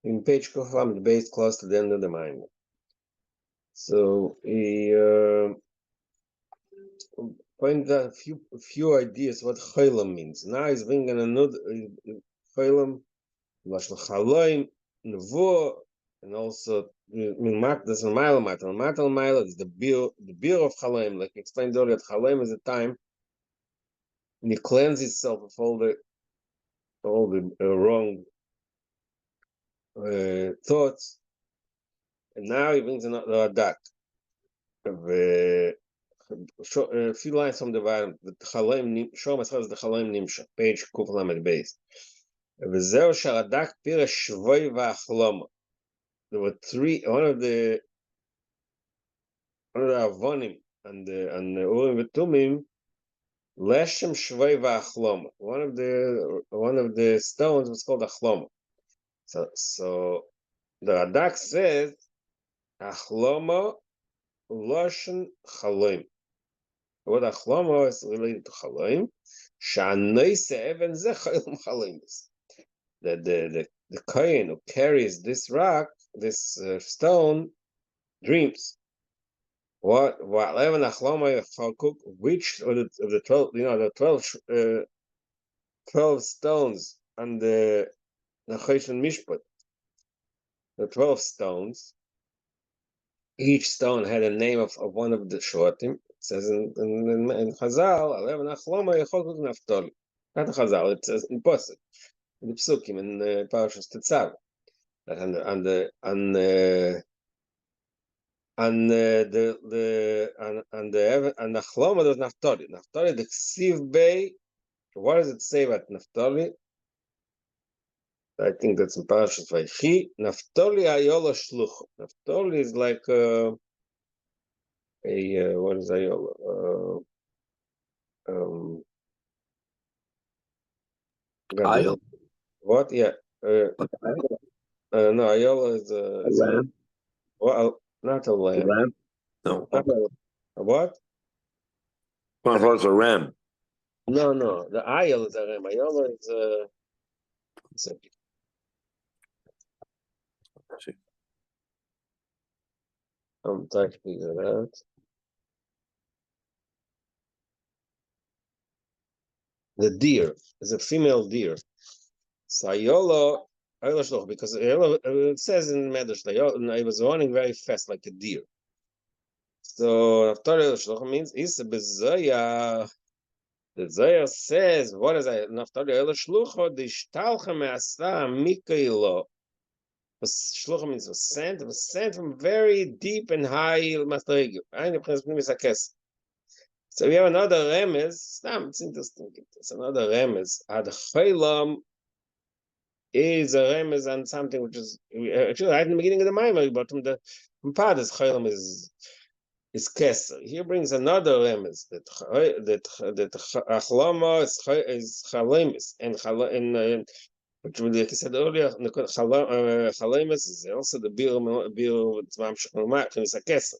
in page Kufam, the base close to the end of the mind. So he pointed out a few ideas what Cholam means. Now he's bringing another Cholam, Lashon Chaloim, Nevuah, and also that's a mile is the beer of Chaloim. Like we explained earlier, Chaloim is a time when he cleanses itself of all the wrong thoughts. And now he brings another Radak. A few lines from the bottom. The Chaloim show us the Chaloim Nimsha, page Kuf Lamed Beis. V'zeu sharadak pira shvoi v'achloma. There were three. One of the avonim and the Urim v'Tumim, leshem shvoi v'achloma. One of the stones was called achloma. So the Radak says achloma loshen chaloim. What achloma is related to chaloim. Sha'anoise even ze chayim chaloim. The kohen who carries this rock, this stone, dreams. Which of the 12, the 12 stones on the Nachoshen Mishpat, the 12 stones, each stone had a name of one of the shortim. It says in Chazal, 11 achloma yecholkuk naftoli. Not in Chazal, it says in Posek. The psukim in Parashas Tetzav, that and the Chloma does Naftali. Naftali the Ksiv Bay. What does it say about Naftali? I think that's in Parashas Vaychi. Naftali Ayola Shluch. Naftali is like what is Ayola? Ayol. What? Yeah. No, Ayola is a lamb. Well, not a lamb. A lamb? No. A what? Well, it's a ram. No. The Ayol is a ram. Ayola is I'm trying to figure it out. The deer is a female deer. So Ayola, because it says in Medrash, it was running very fast like a deer. So Naftali Shloch means Isa Bezaya. The Zaya says, what is that? Naftali Shlucho, the Shtalcha Me'asa Mikailo. Shlucha means was sent from very deep and high Mastarigio. So we have another remez. It's interesting. It's another remez. Ad Cholam is a remez on something which is actually right in the beginning of the Maimar, but from the Padas Cholam is Keser. Here brings another remez that Achlama is Chalemis and which, like I said earlier, Chalemis is also the bir Tzvam Shechumah Keser.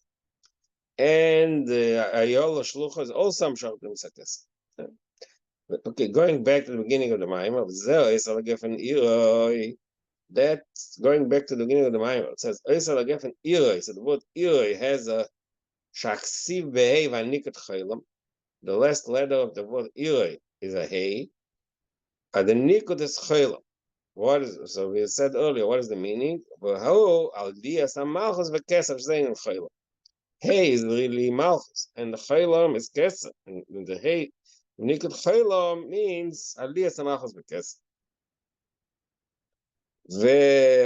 And Ayola Shlucha is also Amshach Keser. Okay, going back to the beginning of the Maimar, that's going back to the beginning of the Maimar. It says, so the word Iroi has a Shaksiv Be'hei V'Anikat Chaylam. The last letter of the word Iroi is a Hey. And the Nikut is Chaylam. So we said earlier, what is the meaning? Hey is really Malchus, and the Chaylam is Keser. And the Hey, Nikut Chaylam means Aliyah Samachos Bekes.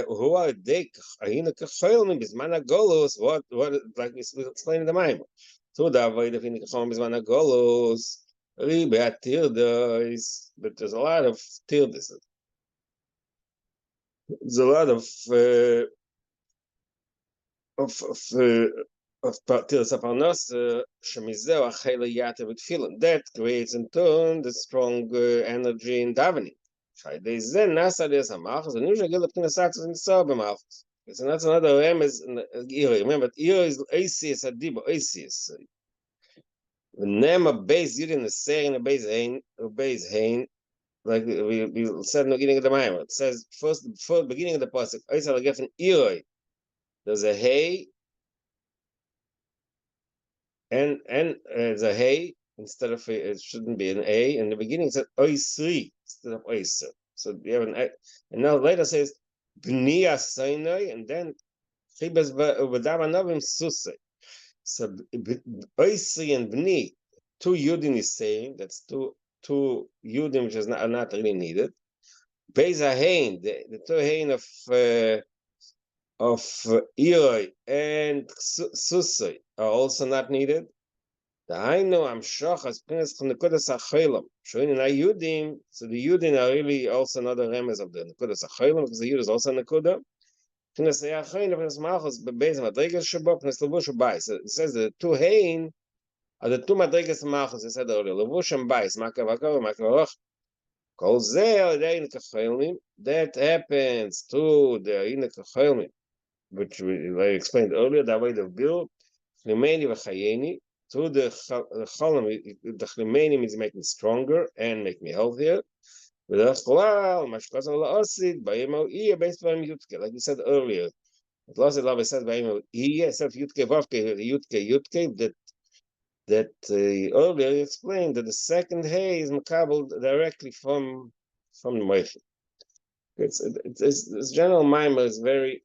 Who are they? Ahina Kachaylam Bisman Agolus. What like we explained in the Maimon. So the avoid of Ahina Kachaylam Bisman Agolus. Ribe Tirdas, but there's a lot of Tirdas. There's a lot of Tirdas Aparnos. Shemizeu Achela Yata with feeling that creates in turn the strong energy in davening. It's another remez in Ira. Remember, Ira is Aces Adibo, Aces. The name of base Yidin is saying a base Hain, like we said in the beginning of the Maimer. It says first beginning of the pasuk. Oisel Gefen Iroi. There's a hey and there's a hey instead of it shouldn't be an a. In the beginning it said Oisri instead of Oiser. So you have an and now later says B'nia Sinai and then Chibas V'Davanovim Susay. So Oisri and B'ni, two Yudin is saying that's two Yudim which is not really needed. Beis Hain, the two Hain of Iroi and Susay are also not needed. The Hainu Amshach as Prince from the Nekudas Achelam. Showing in Yudim, so the Yudin are really also another remez of the Nekudas Achelam because the Yud is also Nekuda. Prince Achelam, Prince Malchus, Beis Madrigas Shabbat, Prince Levush Bais. So it says the two Hain are the two Madrigas Malchus. It said earlier, Levush and Bais, Makavakov, Makavach. That happens to the Inek Chelmim, which I explained earlier, the way of build, Chlimeni v'chayeni, to the Cholim, the Chlimeni means make me stronger and make me healthier. Like we said earlier, that earlier explained that the second hay is makabel directly from the Moshe. This general mimer is very.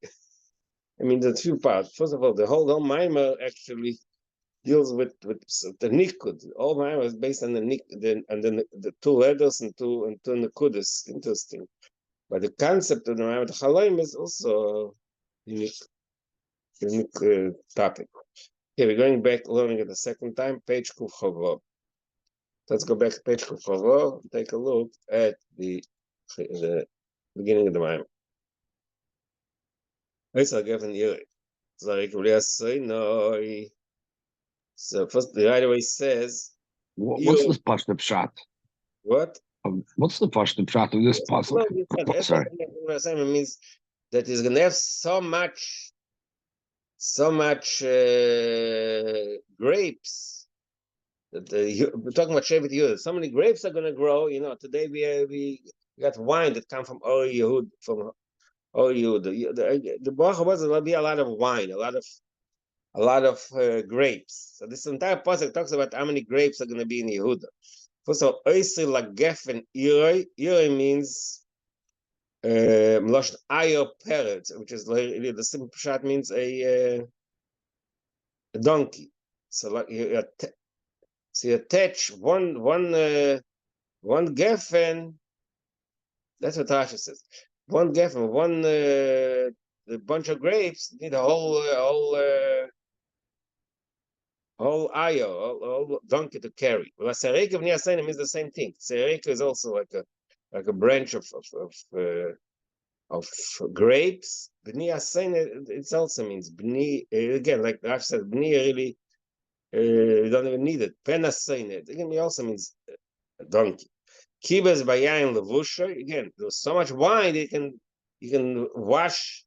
I mean, there's two parts. First of all, the whole mimer actually deals with the nikud. All mimer is based on the two letters and two nikudas. Interesting, but the concept of the mimer, the chalaim, is also a unique topic. Okay, we're going back learning it the second time. Page Kuf Chavor. Let's go back to page Kuf Chavor and take a look at the beginning of the mimer. So first, the right away says, what's this pashto pshat? What? What's the pashto pshat of this pasuk? Sorry. It means that he's going to have so much grapes. That we're talking about Shevet Yehuda. So many grapes are going to grow. You know, today we got wine that come from Or Yehud, from Or Yehuda. The bracha was there'll be a lot of wine, a lot of grapes. So this entire pasuk talks about how many grapes are going to be in Yehuda. First of all, Oisri Lagefen Iroi. Iroi means Mloshen Ayo Peret, which is really the simple pshat means a donkey. So like you attach one geffen. That's what Tasha says. One geffen, the bunch of grapes need a whole ayo, whole donkey to carry. Well, sereka of Niyasein means the same thing. Sereka is also like a branch of grapes. B'ni Yasein, it also means b'ni, again, like Rav said, b'ni really, you don't even need it. Pen Yasein, it also means a donkey. Kibas bayayin levusha, again, there's so much wine you can wash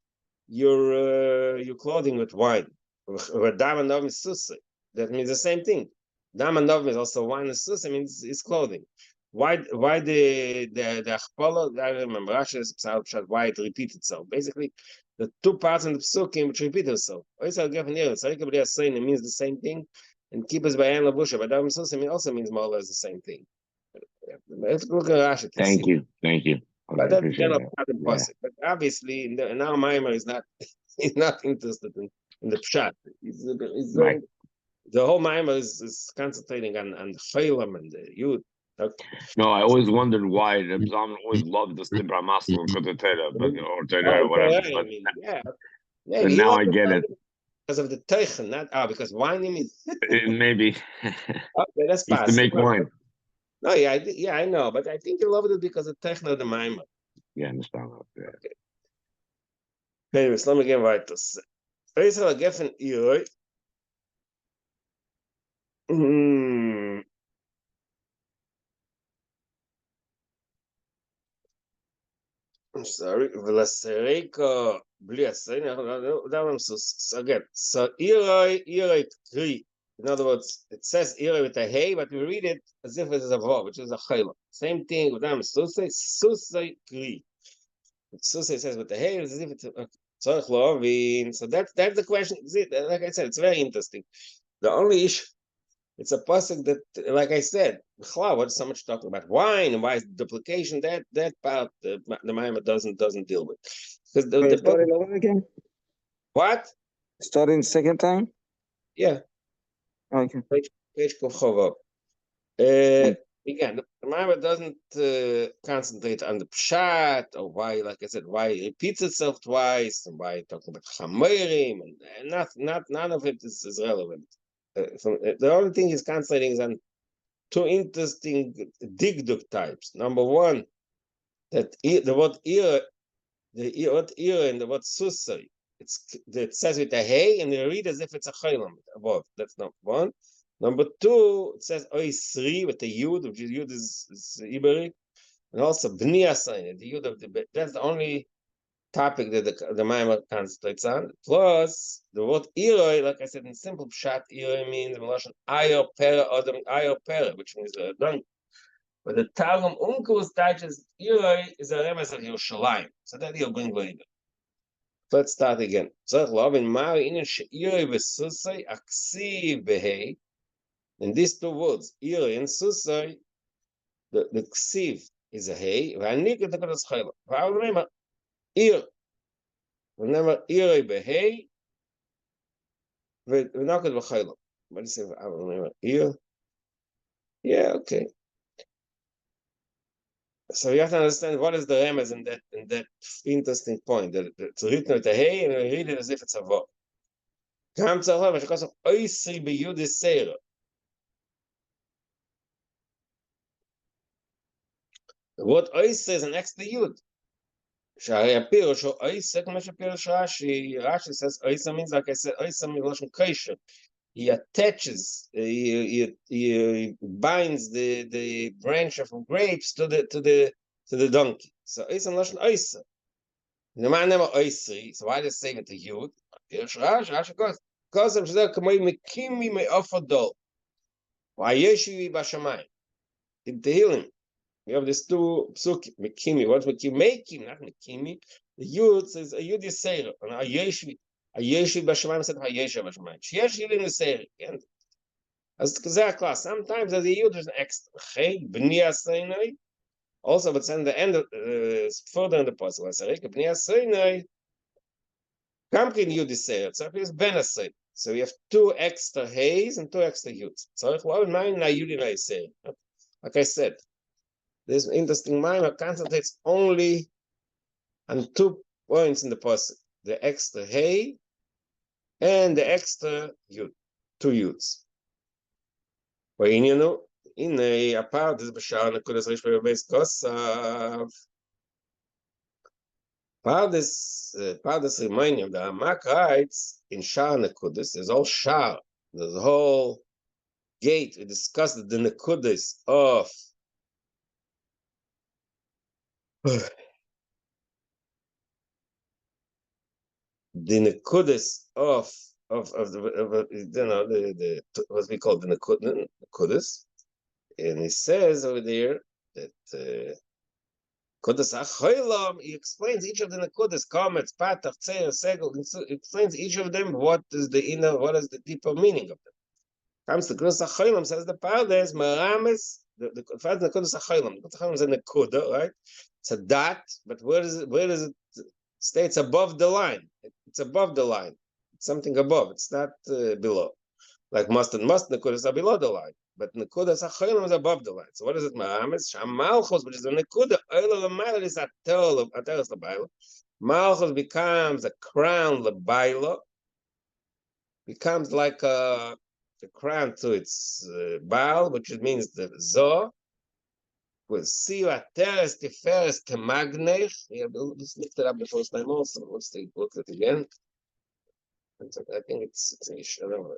your clothing with wine. That means the same thing. Damanov is also wine and susa means it's clothing. Why the achpala? I remember Rashi's pshat why it repeats itself. Basically, the two parts in the psukim which repeat itself. It means the same thing, and keep us by an labusha. But Dam susa also means more or less the same thing. Let's look at Rashi. Thank you. But that's general part of pasuk. But obviously, in our Maimer is not he's not interested in the pshat. He's right. The whole Maimer is concentrating on the Chaylam and the Yud. Okay. No, I always wondered why the Zalman always loved this Dibra Masel or whatever. But now I get it. Because of the Teichen, not because wine means maybe. Okay, that's used to make wine. No, yeah, I know, but I think you loved it because of Teichen of the Maimer. Yeah, I understand that. Yeah. Okay. Anyways, let me get right to say. Oisel Gefen Iroi. I'm sorry. Again, so Iroi Kri. In other words, it says ira with a hey, but we read it as if it is a vav, which is a chayla. Same thing with them. Susay kli. Susay says with the hey, as if it's a tzarich lovin. So that's the question. Like I said, it's very interesting. The only issue, it's a pasuk that, like I said, what's so much talking about wine and why is duplication? That part the Maimon doesn't deal with. Because the started over again. What? Starting second time. Yeah. Okay. Page Kov again, the Maimon doesn't concentrate on the pshat or why, like I said, why it repeats itself twice and why talking about chamerim and none of it is relevant. The only thing he's concentrating is on two interesting digduk types. Number one, that the word ira, the word ira and the word susai, it says with a hey, and you read as if it's a chaylam above. That's number one. Number two, it says oisri with the yud, which is yud is iberi, and also bnei sign, the yud of the. That's the only topic that the Maimon concentrates on. Plus, the word Iroi, like I said, in simple pshat, Iroi means in Russian ayo pera, which means a donkey. But the Targum Unkus touches Iroi is a remes of Yerushalayim. So that you'll bring later. Let's start again. Tzarich lov in Mari inen she'iroi v'susai aksiv behei. In these two words, Iroi and Susai, the ksiv is a hey. V'anik et the chayla. V'al remember, Ir. Remember, Iroi behei. We're not going to Chayla. What do you say? I don't remember. Here? Yeah, okay. So you have to understand what is the remez in that interesting point. That it's written with a hey and we read it as if it's a vav. Kam tzarov, which calls oisri b'yud seira. The word oisri is an extra yud. Shari apir, sho oisri, k'mesh apir Rashi. Rashi says oisri means, like I said, oisri means lashon kosher. He attaches, he binds the branch of grapes to the donkey. So it's a lashon oisa. The man never oisri. So why does say it to Yud? Rashi goes because of that. Kamei mekimi me ofadol. Why yeshivi bashamayim? In Tehillim, we have these two psukim. Mekimi. What's mekimi? Mekim, not mekimi. The Yud says a Yud yiseir. And a yeshivi. A yeshiv b'shamayim said hayeshiv b'shamayim. Sheyesh yilin yiseir. As the class, sometimes as a yud is an extra. Hey, b'niyah seinai. Also, but in the end, further in the puzzle, I say, b'niyah seinai. Kamkin yud yiseir. So it's ben asay. So we have two extra hays and two extra yuds. So if one mind na yud na yiseir. Like I said, this interesting mind concentrates only on 2 points in the puzzle: the extra hay and the extra yud, 2 yuds. Well, you know, in a part is b'shar nekudas rish beis kosav. Pardes reminding the Hamak writes in Shar Nekudas. There's all Shar. There's a whole gate. We discussed the Nekudas of the Nekudas of the what we call the Nekudas, and he says over there that Kodas Achoilam, he explains each of the Nekudas, Komets, Patach, Tzeir, Segel, he explains each of them what is the deeper meaning of them. Comes to Kodas Achoilam, says the Pardes, Merames, the first Nekudas Achoilam. Nekudas Achoilam is a Nekuda, right? It's a dot, but where does it stay? It's above the line. It's above the line. It's something above. It's not below. Like must Nekudas are below the line. But Nekudas Achoilam is above the line. So what is it? Ma'ames Shamalchos, which is the Nekuda. Oila L'mayla is Ateros L'bayla. Malchos becomes a crown L'bayla. Becomes like the crown to its Baal, which means the Zoh. With Siu Ateres Tiferes Temagnech. Yeah, let's lift it up the first time also. Let's take a look at it again. I think it's I don't know.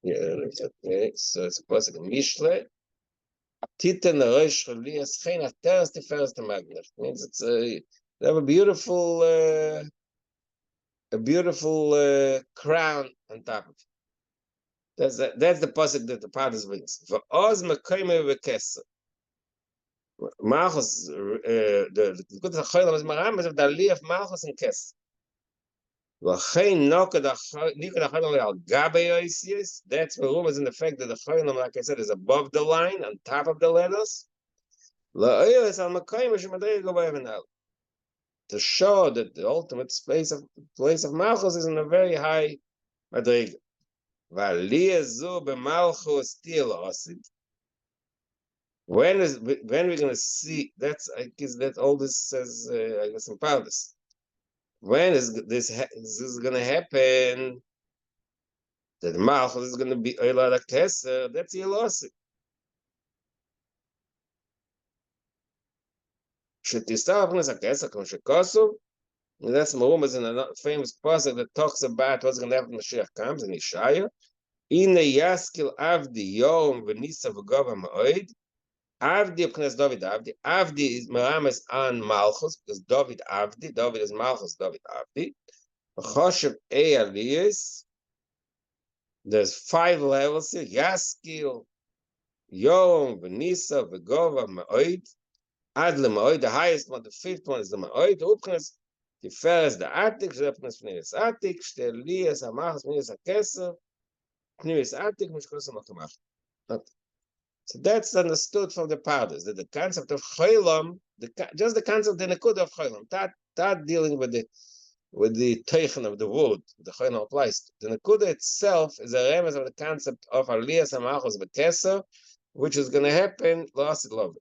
Yeah, okay. So it's a pasuk in Mishle. Titen Rosh Cholias Chen Ateres Tiferes Temagnech. Means it's they have a beautiful a beautiful crown on top of it. That's the pasuk that the Pardes brings. V'oz mekayme v'keser. Malchus, the good Chaylam is Maram is of the Aliyah of Malchus and Keser. V'chein nokad Chaylam al gabe oisius. That's the rumors in the fact that the Chaylam, like I said, is above the line, on top of the letters. La'oyos al mekayme shemadrei gobayin al. To show that the ultimate place of Malchus is in a very high madrega. V'aliyah zu b'Malchus til osid. When we're going to see? That's, I guess, that all this says, I guess, in Pardes. When is this going to happen? That Malchus is going to be Oilad HaKeser. That's Yelosi. Shetistar Pnes HaKeser Kom Shekosu. That's Marumas in a famous pasuk that talks about what's going to happen when Mashiach comes in Yeshaya. Ine Yaskil Avdi Yom V'Nisa V'Gova Ma'oid. Avdi Pnes David Avdi. Avdi is Merames on Malchus because David Avdi. David is Malchus. David Avdi. Choshev E Aliyas. There's 5 levels here. Yaskil, Yom, Venisa, Vegova, Ma'oid. Adle Ma'oid. The highest one, the 5th one is the Ma'oid. Upnes Tiferes the Atik. Upnes Pneumis Atik. Shteliyas Hamachas Pneumis HaKeser. Pneumis Atik. Mishkos HaMachamach. So that's understood from the Pardes, that the concept of Cholam, just the concept of the Nekud of Cholam, not dealing with the Teichen of the wood, the Cholam applies to. The Nekud itself is a remez of the concept of Aliyas Hamachos B'Keser, which is going to happen L'Asid Lovoi.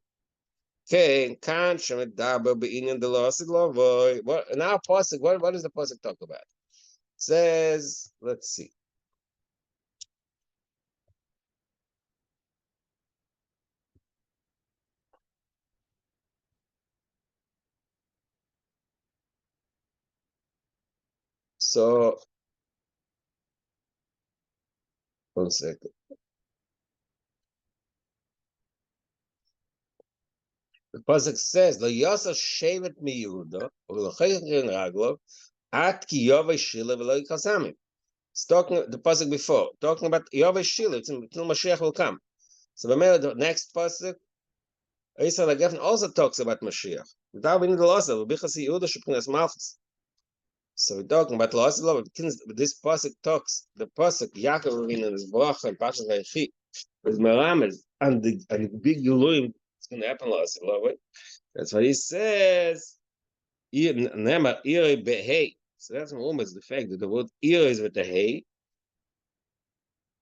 Okay, Kan Shemet Daber Be'inyan the L'Asid Lovoi. Now, pasuk, what does the pasuk talk about? It says, let's see. So, one second. The pasuk says, "Lo yasa shevet mi Yehuda, u'lochaychin raglo, at ki yovei shila v'lo yikasamim." It's talking the pasuk before, talking about yovei shila until Mashiach will come. So the next pasuk, Yisrael Geffen also talks about Mashiach. Without we need the loss of Bichas Yehuda Shepchinas Malchus. So we're talking about loss of this pasuk talks the pasuk Yaakov in his bracha and Parshas Vayechi with Merames and the big Geluim. It's going to happen loss of love. That's what he says. Nema ire behei. So that's almost the fact that the word ire is with the hey.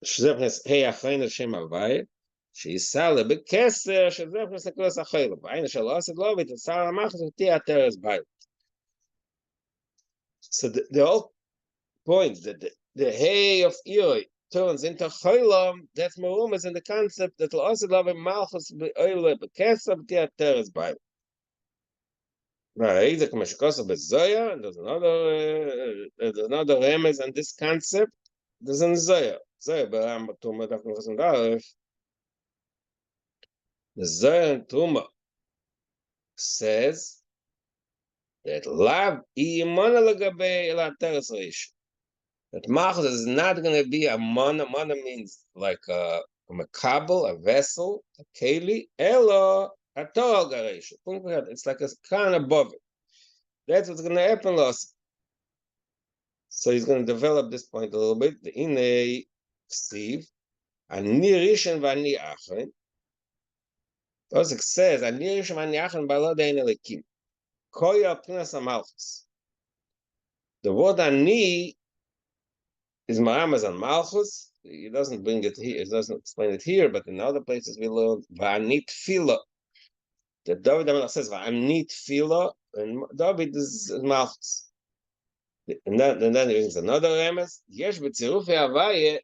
Shezepnes hey achayna shem avayit. Sheisale bekeser shezepnes nekos achayla. Vayna shalased lovit and Sarah machas uti ateres bayit. So the whole point that the hey of ire turns into chaylam. That's marumas in the concept that lasid lovit malchus beoyle bekeser uti ateres bayit. Right, the Kamashikosa Bezoya, and there's another remez on this concept. There's an Zoya. Zoya, but I'm Tuma Dafnus the Zoya and Tuma says that Lav Imana Lagabe Elateres Reish. That Machos is not going to be a mana. Mana means like a makabel, a vessel, a keli, elo, a Torah Garesh. It's like a kind above it. That's what's going to happen, Los. So he's going to develop this point a little bit. The Ine Steve, Ani Rishon Vani Achen. Tosik says, Ani Rishon Vani Achen Balo Dein Elikim. Koya Pnas Malchus. The word Ani is Maramas on Malchus. He doesn't bring it here. He doesn't explain it here, but in other places we learn Vani Tfila. The David Amelach says Vani Tfila, and David is Malchus. And then there is another remes. Yesh b'tziruf Havaye,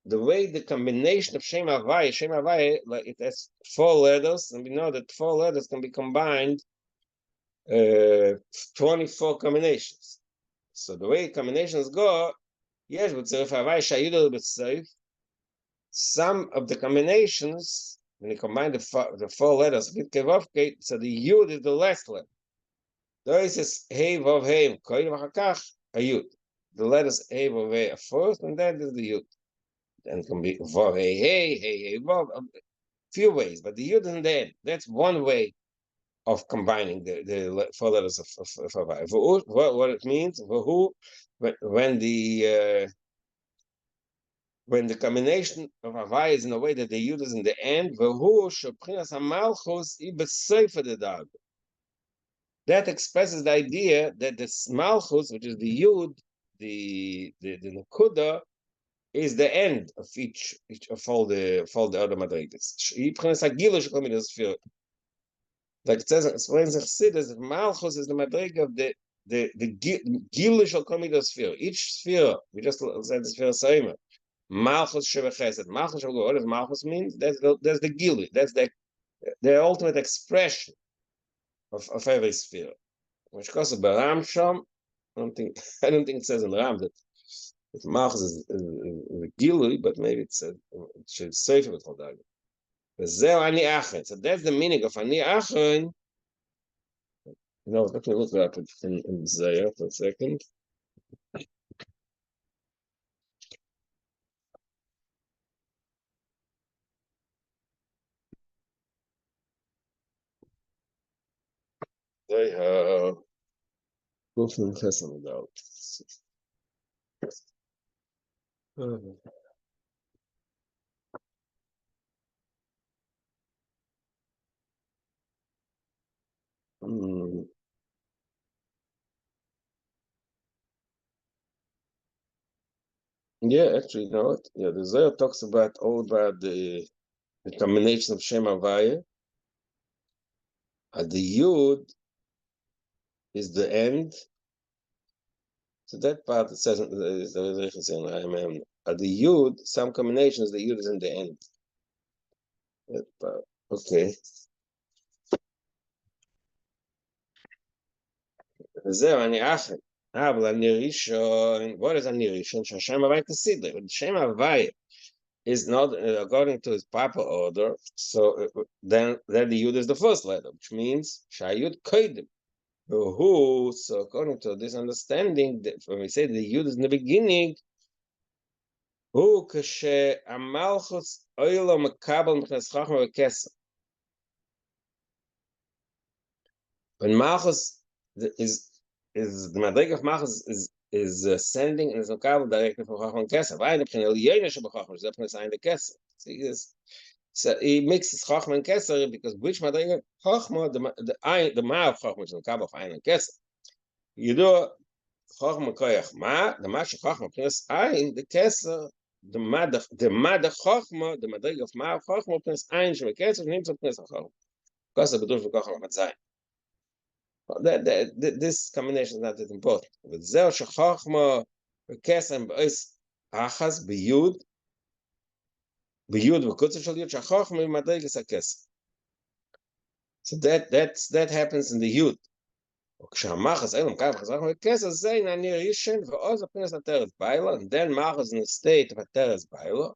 the way the combination of Shem Havaye, like it has 4 letters, and we know that 4 letters can be combined 24 combinations. So the way combinations go, Yesh b'tziruf Havaye shayidol b'tziruf. Some of the combinations, when you combine the 4 letters, so the Yud is the last letter. There is this Hey Vav Hey Koy V'Chakach. a yud. The letters A, Vav, Hey are first, and that is the yud. And it can be Vav, Hey, Hey, Hey, Hey, Vav. Few ways, but the yud and the end. That's one way of combining the four letters of Havai. What it means, when the combination of Havai is in a way that the yud is in the end, that expresses the idea that the malchus, which is the yud, the nekuda, is the end of each of all the other madrigas. Like it says, explains Chassidus that Malchus is the madriga of the Gilu shall come into sphere. Each sphere, we just said the sphere Saima. Malchus Shevachesed. Malchus shall go. What does Malchus mean? That's the Gilu. That's the ultimate expression of every sphere. Which goes by Ram Sham. I don't think it says in Ram that Malchus is the Gilu, but maybe it should say it with Chodag. So that's the meaning of Ani Achen. No, let me look up in Zayah for a second. Zayah. Wolfman Chesam about. Yeah, actually, you know what? Yeah, the Zohar talks all about the combination of Shem Havaya. The Yud is the end. So that part it says the Yud, some combinations, the Yud is in the end. That part. Okay. Zeh, ani achen. But ani rishon, what is ani rishon? Hashem Havaya Kasidre. But Shem Havaya is not according to his proper order. So then the Yud is the first letter, which means Shayud Koidim. Who? So according to this understanding, that when we say the Yud is in the beginning, who kashe amalchus oilo makabel mechnes chachma v'kesem. When Malchus is the madrig of Malchus is ascending and is makabel directly from chachma and kesem. Why the pchinel yena shebachachma? Is that pchinel sign the kesem? See this. So he mixes chachma and kesem because which madrig chachma the ma of chachma is makabel of ayin and kesem. You do chachma koyach ma the ma shechachma pchinel ayin the kesem. The mad chachma, the madrig of ma chachma pchinel ayin shemekesem nimtz pchinel chachma. Because the bedur v'kochma matzayin. This combination is not that important. But zeh shechachma v'kesem b'ois achas b'yud v'kutzer shel yud shechachma v'madrig is hakesem. So that happens in the yud. כשהמחס אין למקיים חזק מהכסף, זה עניין ראשון, ועוז הפינס הטרס ביילה, and then מחס in the state of הטרס ביילה,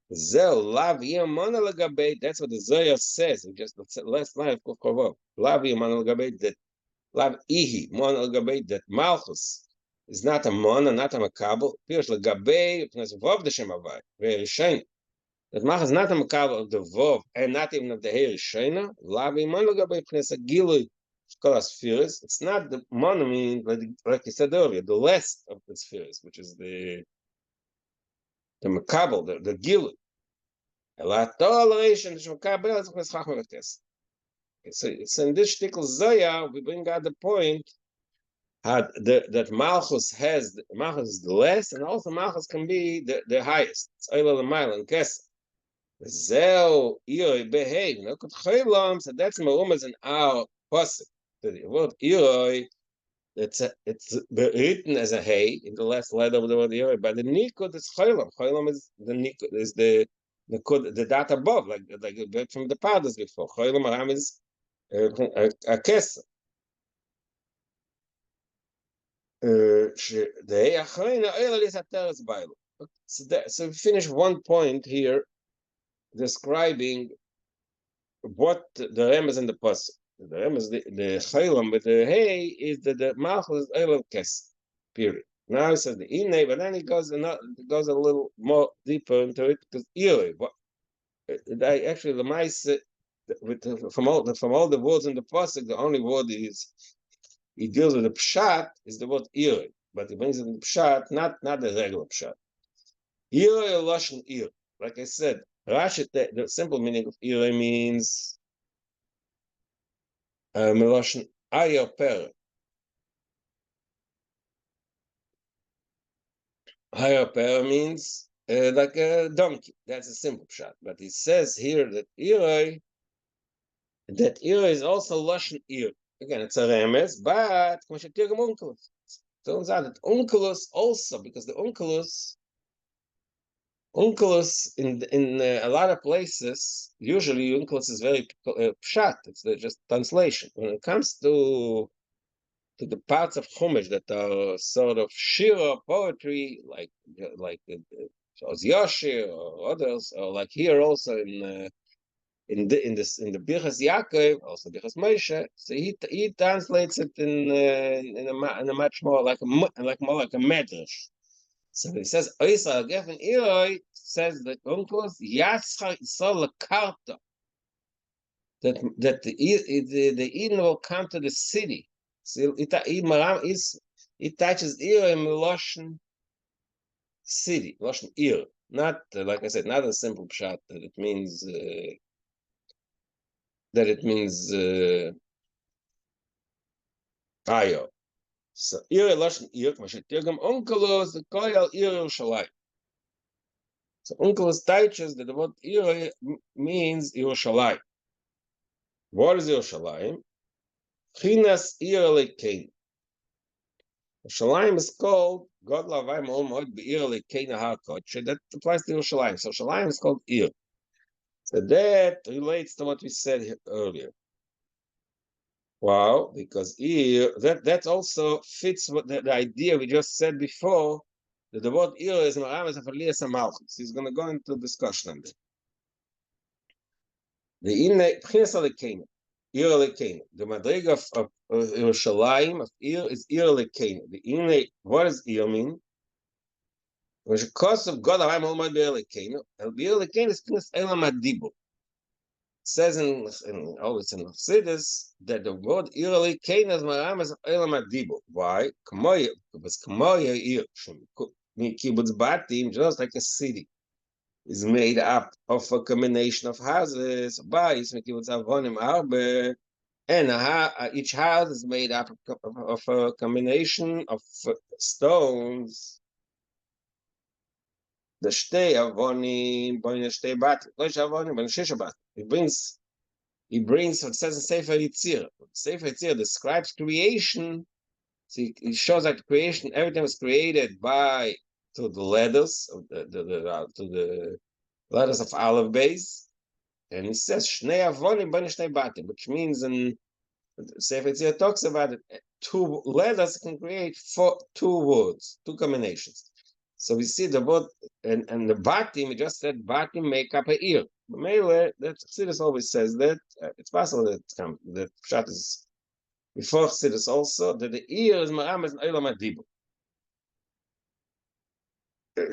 זהו לאו יהיה מונה לגבי, that's what the Zohar says, last night, לאו יהיה מונה לגבי, that לאו איהי, מונה לגבי, that מלכוס is not a mona, not a makabel, פירוש לגבי, פינס ווב דשם הווי, והראשון, that mach is not a makabel of the vov, and not even of the hair rishona, לאו יהיה מונה לגבי, פינס הגילוי, spheres. It's not the monomy, like you said earlier, the less of the spheres, which is the makabel, the gilu. So it's in this shtickle Zoya, we bring out the point that Malchus is the less, and also Malchus can be the highest. It's Oila L'mayla and Kesem. Zeo Iroi Behave. So that's Marumas in our pasuk. The word Iroi, it's written as a hey in the last letter of the word Iroi, but the Nikud is Cholam. Cholam is the Nikud, is the dot above, like from the Pardas before. Cholam Aram is a Kesser. So we finish one point here describing what the Ram is in the pasuk. The Ram is the Chaylam with the Hey is the Malchus is Eilam Kes. period. Now he says the ine, but then he goes a little more deeper into it because actually the mice from all the words in the pasuk, the only word he deals with the pshat is the word ire, but he brings it in the pshat, not the regular pshat. Ire lashon ir. Like I said, Rashi, the simple meaning of ire means melashon ayer per. Ayer per means like a donkey. That's a simple pshat. But he says here that ire is also lashon ir. Again, it's a remes, but turns out that unkelus also, because the unkelus in a lot of places, usually unkelus is very pshat. It's just translation. When it comes to the parts of Chumash that are sort of shiur poetry, like Yoshir or others, or like here also in the Birchas Yaakov, also Birchas Moshe, so he translates it in a much more like a medrash. So he says Oisa Geffen Iroi says that uncles Yatzchar Yisrael Karta, that the Eden will come to the city. So it touches Iroi in Loshen city, Loshen Ir, not like I said, not a simple pshat that it means. Ayo. So ir lashon ir, k'ma shetirgam onkelos the koyal ir Yerushalayim. So onkelos teaches that the word ir means Yerushalayim. What is Yerushalayim? Chinas ir lekein. Yerushalayim is called God lavayim ol moed beir lekein ha'kodesh. That applies to Yerushalayim. So Yerushalayim is called ir. So that relates to what we said here earlier. Wow, because here that also fits what the idea we just said before, that the word ir is maramas of Aliyas Malchus. He's going to go into discussion on that. The inne pchines alekena, ir alekena. The madrig of Yerushalayim of ir is ir alekena. The inne, what does ir mean? When the cause of God, I'm all my ir alekena. El ir alekena is pchines elam adibu. Says always in Chassidus that the word irali kenas maramas of elam adibu. Why? Because kamoya kibbutz batim, just like a city, is made up of a combination of houses. Bayis kibbutz avonim arbe, and each house is made up of a combination of stones. The shtei avonim, boine shtei batim, loish avonim, boine shisha batim. He brings what it says in Sefer Yitzir. Sefer Yitzir describes creation. So he shows that creation, everything was created to the letters of the letters of olive base, and he says Shnei Avonim B'nei Shnei Batim, which means in Sefer Yitzir talks about it. Two letters can create two words, two combinations. So we see the word and the batim. We just said batim make up a ear. Mele, that Chassidus always says that it's possible that pshat is before Chassidus also that the ear is maramas and olam adibu.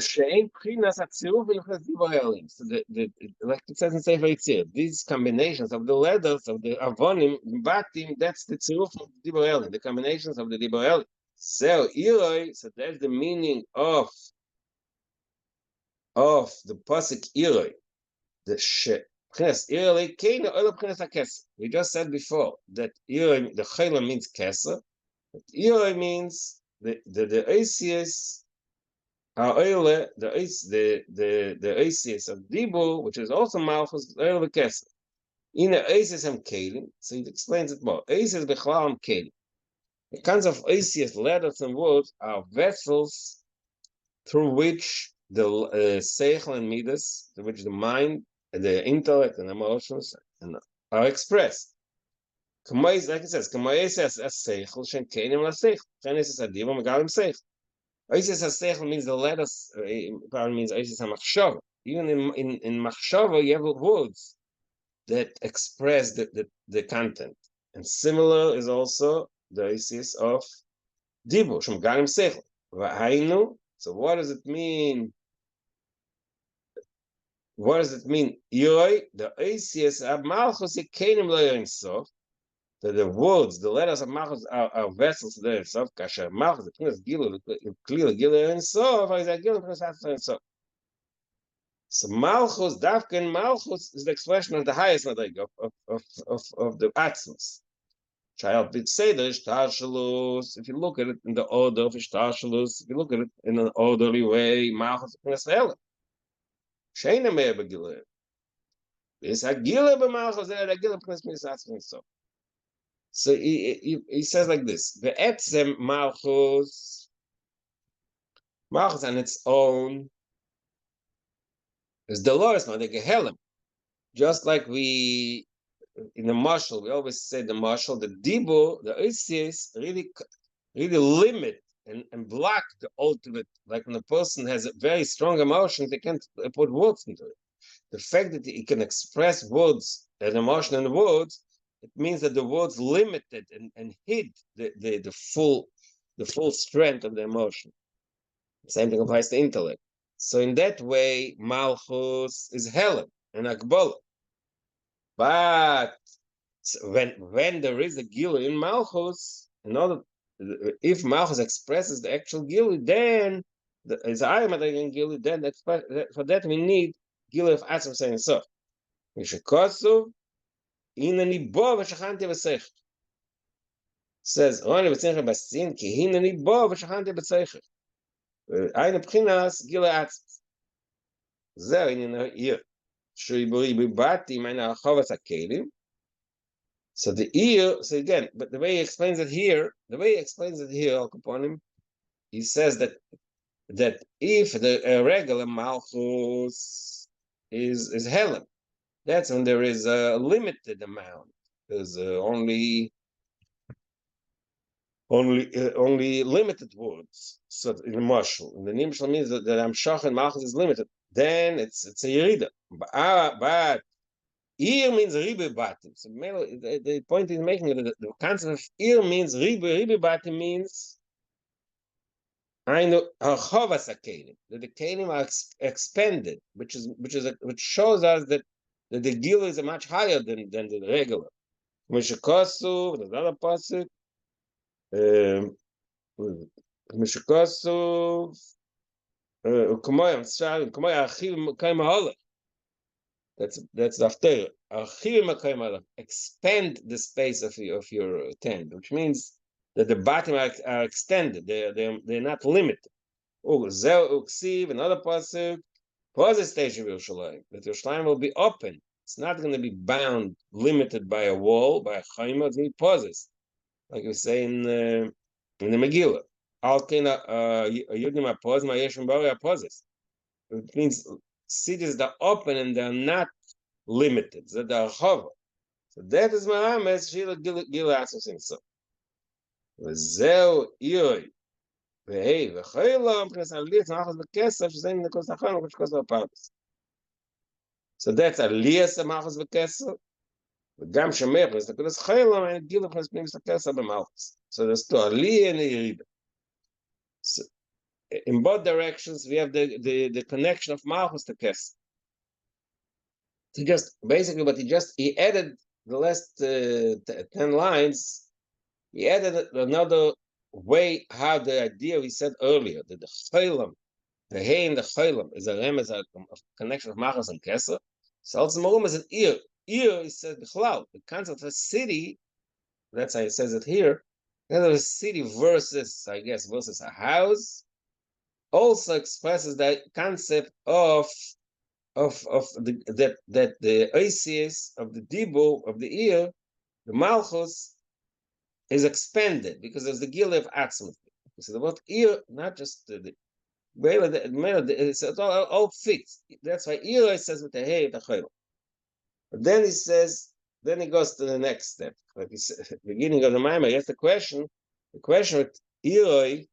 She'ein prinas atziruf v'luchas diborelim. So like it says in Sefer Yitzir, these combinations of the letters of the avonim batim, that's the tziruf of the diborelim, the combinations of the diborelim. So iroi, so that's the meaning of the pasuk iroi. The we just said before that the chayla means keser. Iroi means the Asius are oile, the Asius of Dibu, which is also Malchus, oile keser. In the Asius am kelim, so he explains it more. Asius bechlal am kelim. The kinds of Asius, letters and words are vessels through which the seichel and midas, through which the mind, the intellect and emotions are expressed. Like it says, means the letters, probably means even in machshava, you have words that express the content. And similar is also the Isis of Dibur, Shem Galim Seichel. V'hainu. So what does it mean? What does it mean? Iroi, the ACS of Malchus, it came in Sof. The words, the letters of Malchus are vessels to the Ein Sof. Kasher Malchus, the Prince Gilu, clearly Gilu Ein Sof, or is that Gilu Prince Ein Sof? So Malchus, Davken Malchus is the expression of the highest madriga of the Atzmus. Child did say the Ishtashalus. If you look at it in the order of Ishtashalus, if you look at it in an orderly way, Malchus Prince Helen. Sheina Meir Begileh. It's a Gileh b'Malchus, a Gileh Prince Ein Sof. So he says like this: the etzem malchus on its own is the lowest one, the gehelim. Just like we in the mashal, we always say the mashal, the dibu, the isis really limit and block the ultimate. Like when a person has a very strong emotion, they can't put words into it. The fact that he can express words, an emotion in words, it means that the words limited and hid the full strength of the emotion. Same thing applies to intellect. So in that way, Malchus is Helen and Akbala. But when there is a Gilui in Malchus, if Malchus expresses the actual Gilui, then is Ayamadag Gilui, then for that we need Gilui of Atzim saying so. Mishikosu Inani bo v'shachanti b'seichel. Says Roni b'tzeichel b'sin ki hinani bo v'shachanti b'seichel. Eine b'chinas gila atzis. Zeh inyan ha'ir. Shui b'ri b'bati meine ha'chovas ha'kelim. So the ear, so again, but the way he explains it here, Al Kaponim, he says that if the regular malchus is Helen, that's when there is a limited amount. There's only limited words. So in the mashal, and the nimshal means that Amshach and Malchus is limited. Then it's a yerida. But ear means ribe batim. So the point is making that the concept of ear means ribe batim means I know harchavas hakelim, that the kelim are expanded, which shows us that the gila is much higher than the regular. Mishakasu, there's another pasuk. Mishakasu, that's after expand the space of your tent, which means that the bottom are extended. They're not limited. Another pasuk. Pause station of Yerushalayim, that Yerushalayim will be open. It's not going to be bound, limited by a wall, by a chayma. It's going to be pauses, like we say in the Megillah. It means cities that are open and they're not limited. That they are chava. So that is Ma'ames Shila Gila Asosin. So, Zeu Iyoi. Hey, so that's Aliyas Malchus Bekesel. Gam Shemer is the Kudas Chaylam and Gila Prince Pnimis Bekesel B'Malchus. So there's two Aliyah and Yerida. So in both directions, we have the connection of Malchus to Kesel. He just basically, he added the last 10 lines. He added another way how the idea we said earlier that the chaylam, the hay in the chaylam is a remez of connection of Malchus and Kesser. So also Marum is an ear. Ear is said the concept of a city. That's how it says it here. A city versus a house also expresses the concept of the oisius of the dibu of the ear, the Malchus, is expanded because there's the gila of atzmut. So the word ear, not just it's all fixed. That's why ear says with the hey the chayil. But then he goes to the next step. Like he said, beginning of the Maimah, he has the question with ear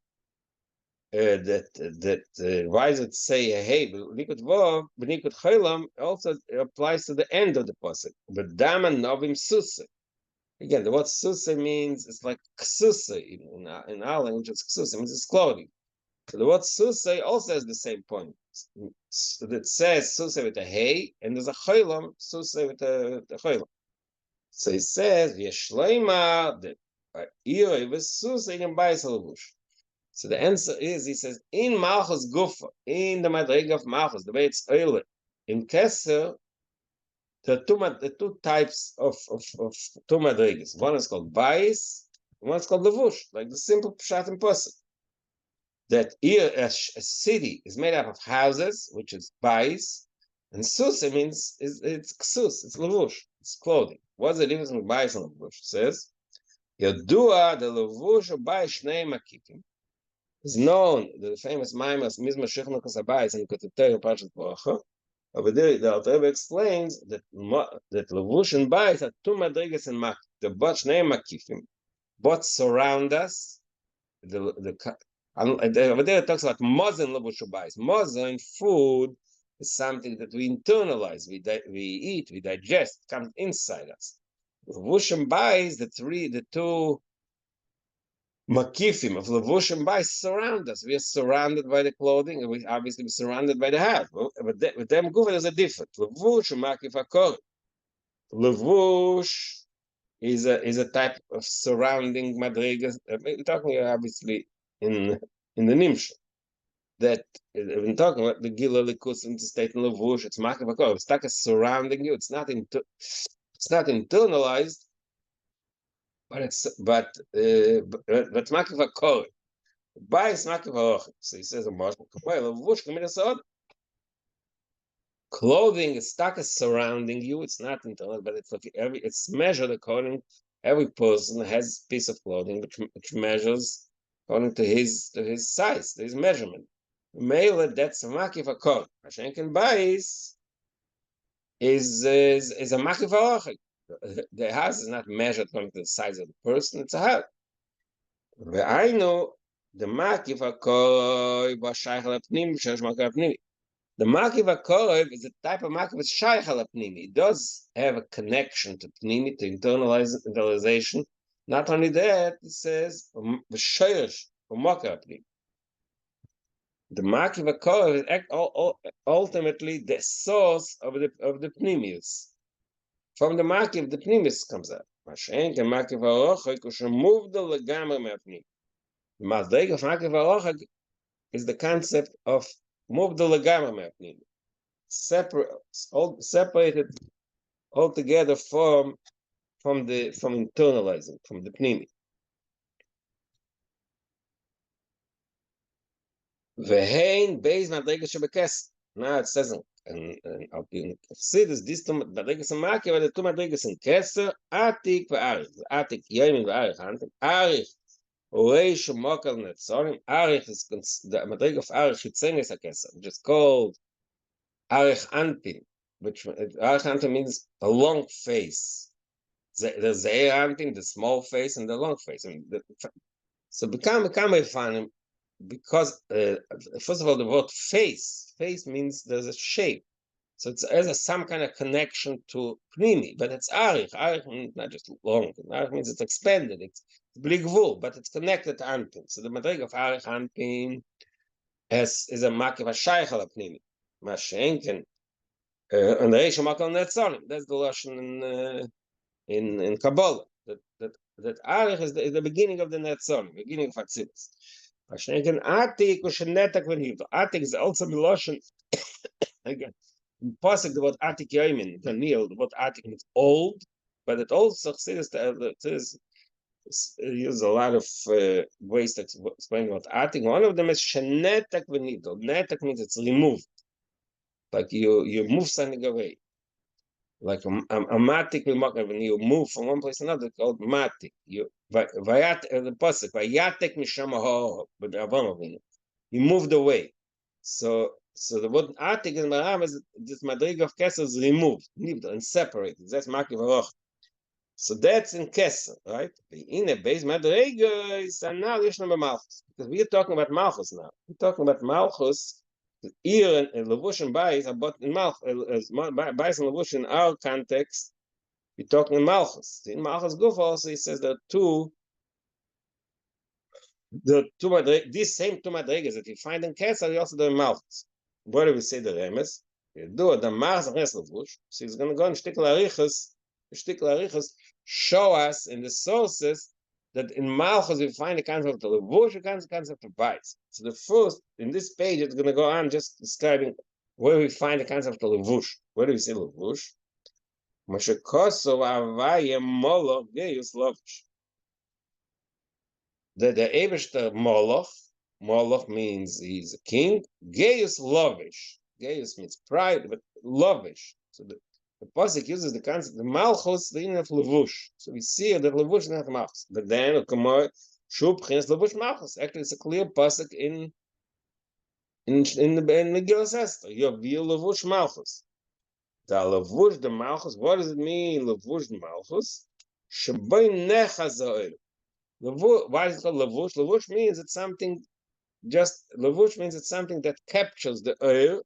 why does it say hey b'nikut vav b'nikut chaylam also applies to the end of the pasuk. But dama novim susa. Again, the word susa means it's like ksusa in our language. It's ksusa, it means it's clothing. So the word susay also has the same point. It says susay with a hey, and there's a cholam susay with a cholam. So it says v'yeshleima that ira was susay in bayis levush. So the answer is, he says, in Malchus Gufa, in the Madrig of Malchus, the way it's early, in Kesser, the two types of two Madrigas. One is called Bais, one is called Levush, like the simple Pshat and Pasuk. That here a city is made up of houses, which is Bais, and Sus, it means it's Ksus, it's Levush, it's clothing. What's the difference between Bais and Levush? It says, Yodua, the Levush of Bais Shnei Makikim, is known, the famous Maimas, Mizma Shechna Kasabais, and Kotetei Parashat Baruch. Over there, the Alter Rebbe explains that Levush and Bais are two madrigas and mak. The bot Shnei Makifim, both surround us. Over there it talks about Moza and Levush and Bais. Moza in food is something that we internalize, we eat, we digest, comes inside us. Levush and Bais, the two Makifim of Levush and Bais surround us. We are surrounded by the clothing, and we obviously be surrounded by the house. With them, Gufa, there's a difference. Levush and Makif Akor. Levush is a type of surrounding madrigas. We're talking obviously in the Nimsha. That when talking about the Gila Likus in the state in Levush, it's Makif Akor. It's like a surrounding you. It's not internalized. But Makif Akor. Bais Makif Haroch. So he says a marshal. Clothing is stuck as surrounding you. It's not internal, but it's like it's measured according. Every person has a piece of clothing which measures according to his size, to his measurement. Male, that's a Makif Akor. Hashenken Bais is a Makif Haroch. The house is not measured according to the size of the person. It's a house. I know. The Makif HaKorov b'Shayach L'Pnimi b'Shayach Makif HaPnimi. The Makif HaKorov is a type of Makif that's Shayach L'Pnimi. It does have a connection to Pnimi, to internalization. Not only that, it says b'Shayach Makif HaPnimi. The Makif HaKorov is ultimately the source of the Pnimius. From the Makif, the Pnimius comes out. Mashenk and Makif HaRochak moved the legamre me'Pnimi. The Madrig of Makif HaRochak is the concept of mubdal legamre me'Pnimi, separated altogether from internalizing, from the Pnimi. Vehein beis madrigas shebekes. Now it says in Chassidus, these two madrigas and Makif are the two madrigas in Keser, Atik ve'Arich. Atik Yomin ve'Arich. Arich Reish Mokal Netzorim. Arich is the madrig of Arich Hitzenis HaKeser, which is called Arich Anpin, which Arich Anpin means a long face. The Zeir Anpin, the small face, and the long face. So become refining because first of all, the word face means there's a shape. So it has some kind of connection to Pnimi, but it's Arich. Arich means not just long. Arich means it's expanded. It's bligvul, but it's connected to Anpin. So the madrig of Arich Anpin is a Makif HaShayach L'Pnimi. Mashenken and the Reish Makal Netzorim. That's the lashon in Kabbalah. That Arich is the beginning of the Netzorim, beginning of Hatzilus. Mashenken Atik Ushenetak V'Nivdo. Atik is also Miloshen again. In Pasuk, the word Atik Yomin, Daniel, the word Atik means old, but it also says use a lot of ways to explain what Atik. One of them is Shenetak V'Nivdo. Netak means it's removed, like you move something away. Like a matik, when you move from one place to another, it's called matik. The pasuk, vayatek mishamaho, but you moved away. So the word atik in Maram is this madrig of Keser is removed, and separated. That's Makif HaRochak. So that's in Keser, right? In a base madrig is now Malchus, because we are talking about Malchus now. We're talking about Malchus. Here and Levush and Bais are both in Malchus. Bais and Levush in our context, we're talking in Malchus. In Malchus Guf also he says there are two These same two madrigas that you find in Kesar, you also do in Malchus. What do we say the remes? You do the Mars and Levush. So he's going to go and Shtickle Arichas, show us in the sources that in Malchus we find the concept of Levush, the concept of Bais. So the first, in this page, it's going to go on just describing where we find the concept of Levush. Where do we see Levush? Mashakosov Avaya Moloch Geus Lovish. The Eberster Moloch means he's a king. Geus Lovish. Geus means pride, but Lovish. So the Pasuk uses the concept of Malchus, the inner of Levush. So we see that Levush is not Malchus. But then, Shub Chines Levush Malchus. Actually, it's a clear Pasuk in Megillah Esther. You have Levush Malchus. The Levush, the Malchus, what does it mean, Levush, the Malchus? Shaboy Nechazoil. Why is it called Levush? Levush means it's something, Levush means it's something that captures the oil.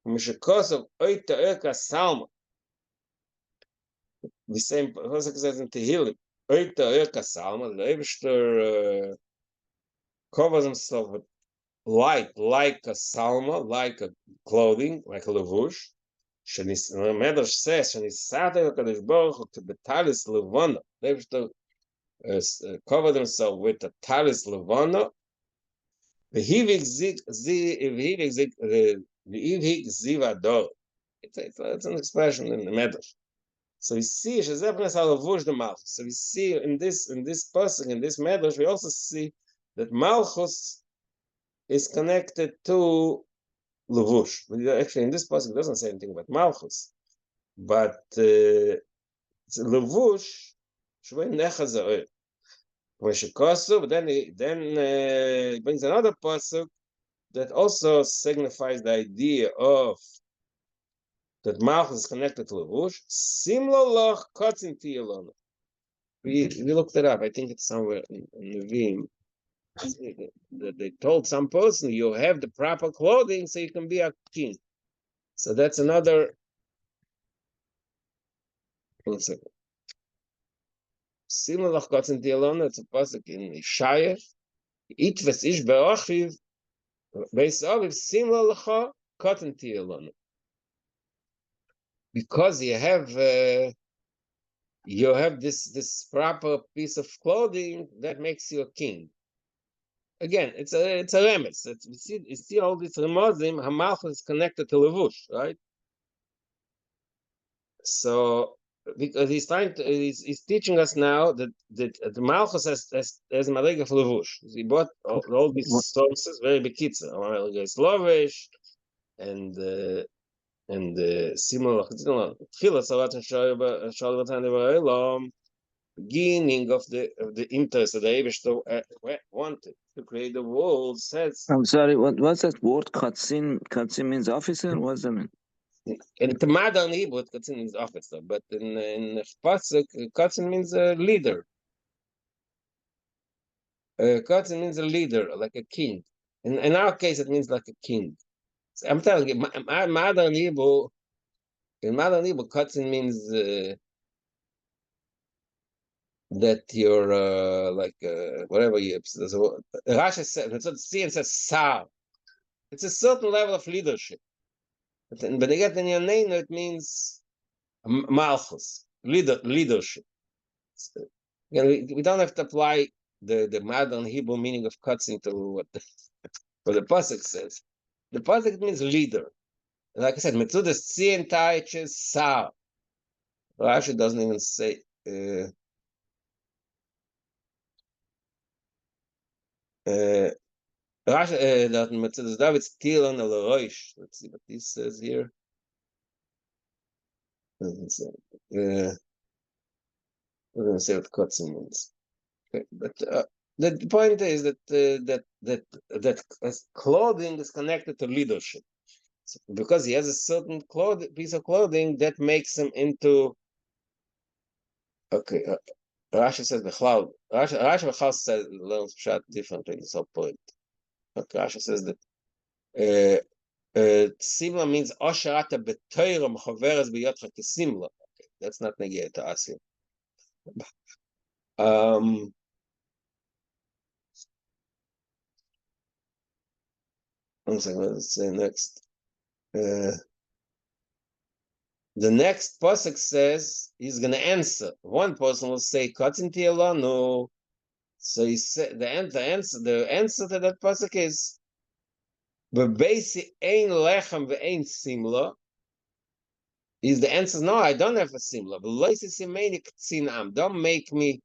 Mishakos of Oita Oika Salma. The same Pasuk says in Tehillim, Oita Oika Salma, the Eibishter covers himself with light, like a salma, like a clothing, like a levush. Medrash says, "Shenisate HaKadosh Baruch Hu betalis levana." They have to cover themselves with a talis levana. V'hivik zivador. It's an expression in the Medrash. So we see Shezepnes HaLevush the Malchus. So we see in this passage, in this Medrash, we also see that Malchus is connected to Levush. Actually, in this passage, it doesn't say anything about Malchus, but it's Levush. Shvei Nechazoel. When Shekosu, then he brings another pasuk that also signifies the idea of that Malchus is connected to Levush. Simlo loch kotzin tiyelon. We looked it up. I think it's somewhere in Nevi'im. That they told some person, you have the proper clothing so you can be a king. So that's another. One second. Simon lach kotzen tiyelon. It's a pasuk in shiur. Itves ish be'ochiv beisaviv simon lacha kotzen tiyelon. Because you have this proper piece of clothing that makes you a king. Again, it's a remes. You see all these remozim. Hamalchus is connected to Levush, right? So because he's teaching us now that the Malchus has Malega for Levush. He bought all these sources very bekitza. Malega is Lovish and similar beginning of the interest that the Eibishter wanted to create the world says. I'm sorry, what's that word? Katzin? Katzin means officer? What's that mean? In the modern Hebrew, Katzin means officer, but in Pasuk, Katzin means a leader. Katzin means a leader, like a king. In our case, it means like a king. So I'm telling you, modern Hebrew, in modern Hebrew, Katzin means that you're like whatever you. Rashi says Sar. It's a certain level of leadership. But in your name, it means Malchus, leadership. So, we don't have to apply the modern Hebrew meaning of Katzin to what the Pasuk says. The Pasuk means leader. Like I said, Metzudas Tzien Taiches Sar. Rashi doesn't even say. Rashi that Metzudas David Tilon Eloroish. Let's see what this says here. Doesn't say. Doesn't say what Katzin means. Okay, but the point is that clothing is connected to leadership. So because he has a certain piece of clothing that makes him into. Okay, Rashi says the cloud. Rashi says learns pshat differently. This whole point. Okay, Rashi says that simla means osherata betoiram choveres biyotcha kesimla. Okay, that's not negate to asim. One second, let's say next. The next pasuk says he's going to answer. One person will say, "Katzin tielanu." So he said the answer to that pasuk is, "B'beisi ein lechem ve'ein simla." Is the answer no? I don't have a simla. Don't make me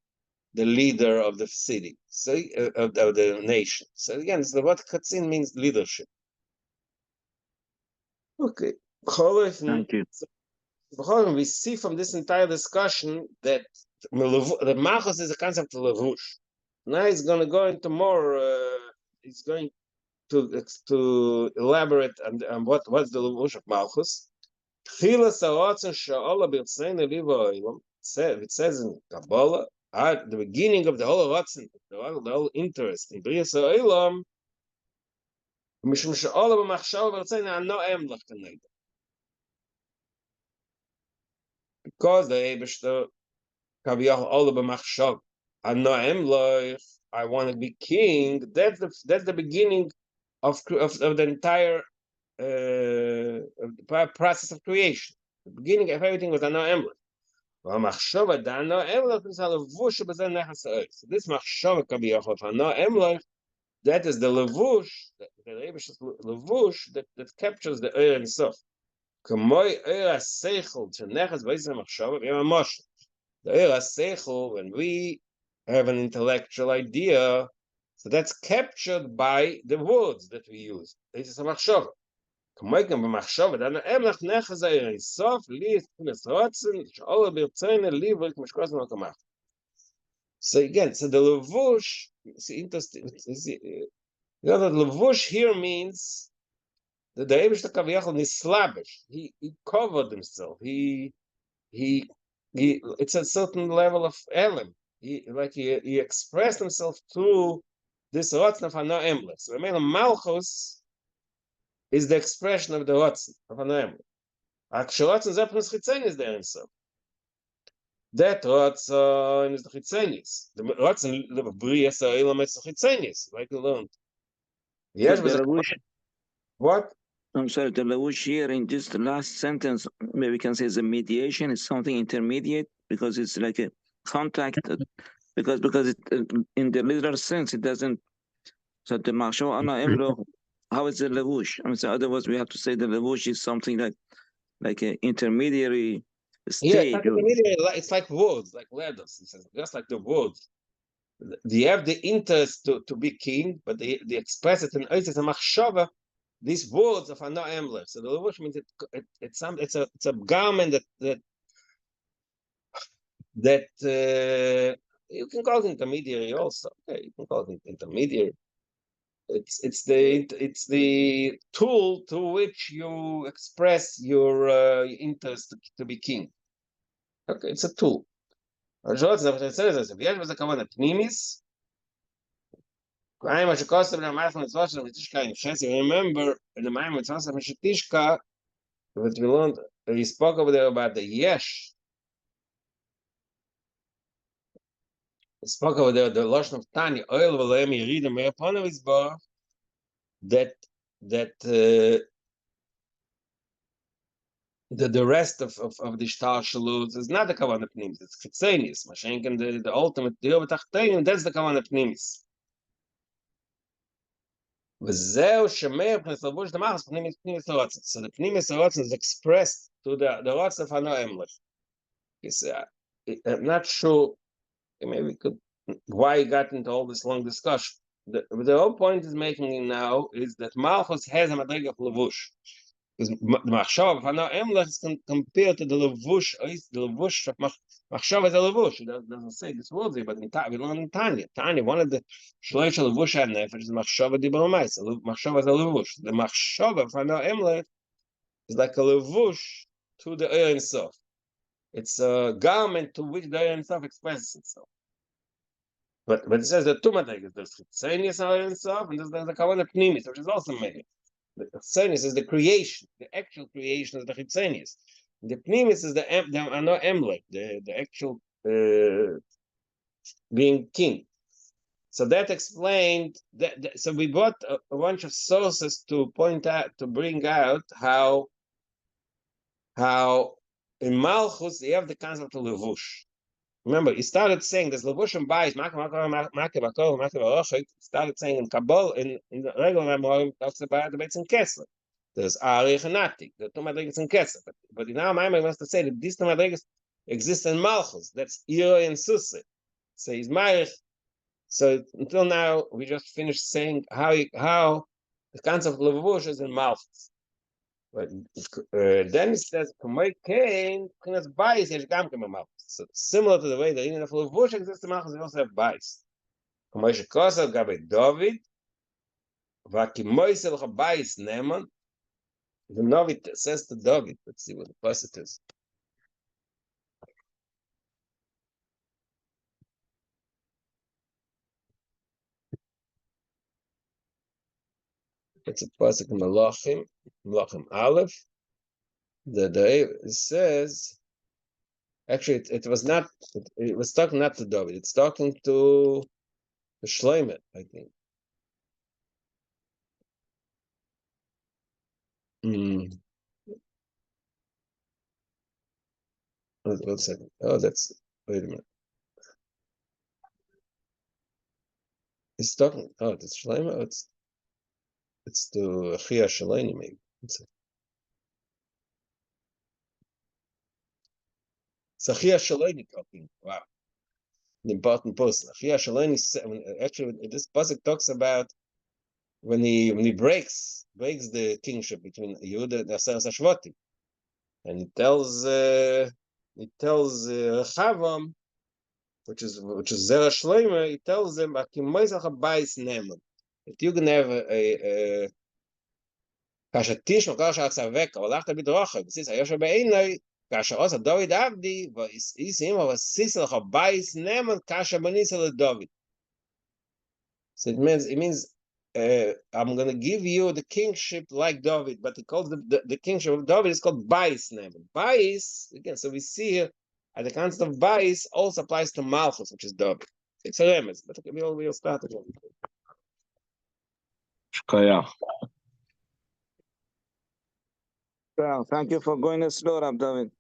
the leader of the city, so of the nation. So again, so what katzin means leadership. Okay. Thank you. We see from this entire discussion that the malchus is a concept of levush. Now he's going to go into more. He's going to elaborate on what's the levush of malchus. It says in Kabbalah, at the beginning of the whole rotzen, the whole interest in Bria Sa'olam, Mishum Sha'ola b'machshava v'rtzein ano emlach kaneda. Because the Eibishter Kaviyach Ola b'machshav ano emlach, I want to be king. That's the beginning of the entire process of creation. The beginning of everything was ano emlach. So this machshava kabiyachol hana emlech, that is the levush, the levush that captures the eir and sof. Kamoi eir seichel shenechas v'yisem machshava v'yamamosh. The eir seichel, when we have an intellectual idea, so that's captured by the words that we use. This is a machshava. So again, so the levush, it's interesting. The levush here means that the Eibishter Kaviyachol nislabish. He covered himself. He it's a certain level of elim. He expressed himself through this rotzen of Hana Emlech. So Malchus is the expression of the rotzen of an emlech. Actually, rotzen zepnus chitzenis there himself. That rotzen is the chitzenis. The rotzen the bria sa'olam is the chitzenis, like we learned. Yes, what? I'm sorry, the levush here in this last sentence, maybe we can say the mediation is something intermediate because it's like a contact, because it, in the literal sense it doesn't. So the machshava ana emlo, how is the levush? I mean, so otherwise we have to say the levush is something like an intermediary stage. Yeah, it's like intermediary. It's like words, like letters. It says just like the words. They have the interest to be king, but they express it in Oitzes and Machshava. These words of Ana Emlech. So the levush means it's a garment that you can call it intermediary also. Okay, you can call it intermediary. It's the tool to which you express your interest to be king. Okay, it's a tool. Remember, in the Maimon Tishka, what we learned, he spoke over there about the yesh. He spoke over there the Lashon of Tanya, oil v'leim yiridim me'apon his bar, that the rest of the shtar shalut is not the kavanah pnimis, it's chitzenius. Mashenken the ultimate deal with tachtenim, that's the kavanah pnimis. V'zeu shemeir pnis lavush demachas pnimis rotzen. So the pnimis rotzen is expressed to the rotzen of Hana Emlech. I'm not sure. Maybe we could why he got into all this long discussion. The whole point is making now is that Malchus has a madrega of levush. Because the machshava of Hana Emlech is compared to the levush. The levush of machshava is a levush. It doesn't say this word here, but we learn in Tanya. Tanya, one of the shloish levush hanefesh is machshava dibur ma'is. Machshava is a levush. The machshava of Hana Emlech is like a levush to the Ein Sof. It's a garment to which the Ein Sof expresses itself. But it says the two madrigas. There's chitzenius Ein Sof, and there's the kavanah pnimis, which is also made. The chitzenius is the creation. The actual creation is the chitzenius. The pnimis is the emlech, the actual being king. So that explained that. So we brought a bunch of sources to point out, to bring out how in Malchus you have the concept of levush. Remember, he started saying there's levush and bayis, started saying in Kabbalah, in the regular memory, talks about the Beitz and Kessler. There's Arich and Natik, the two Madrigas and Kessler. But now my mind wants to say that these two Madrigas exist in Malchus. That's Ira and Susse. So he's Marich. So until now, we just finished saying how the concept of levush is in Malchus. But then it says, so similar to the way the union of levush exists in Malchus, we also have bayis. David, the Novi says to David, let's see what the plus it is. It's a pasuk in Malachim Aleph. It says, actually, it was not. It was talking not to David. It's talking to Shlomo, I think. One second. Oh, that's. Wait a minute. It's talking. Oh, it's Shlomo. It's to Achia Shaleni, maybe. It's Achia Shaleni talking. Wow, an important person. Achia Shaleni. Actually, this pasuk talks about when he breaks the kingship between Yehuda and Aser Shvatim, and he tells Rechavam, which is Zera Shlomo, he tells them that you're gonna have a Kashatish Makash Aksavek, or Lachta Bidrocha, this is Ayosha Be'enoi, Kasha Osa David Abdi, but is him of a Sisel Chabais Neman Kasha Banisel David. So it means I'm going to give you the kingship like David, but it calls the kingship of David is called Bais Neman. Bais, again, so we see here, the concept of Bais also applies to Malchus, which is David. It's a remez, but we'll start again. Well, thank you for going slow, David.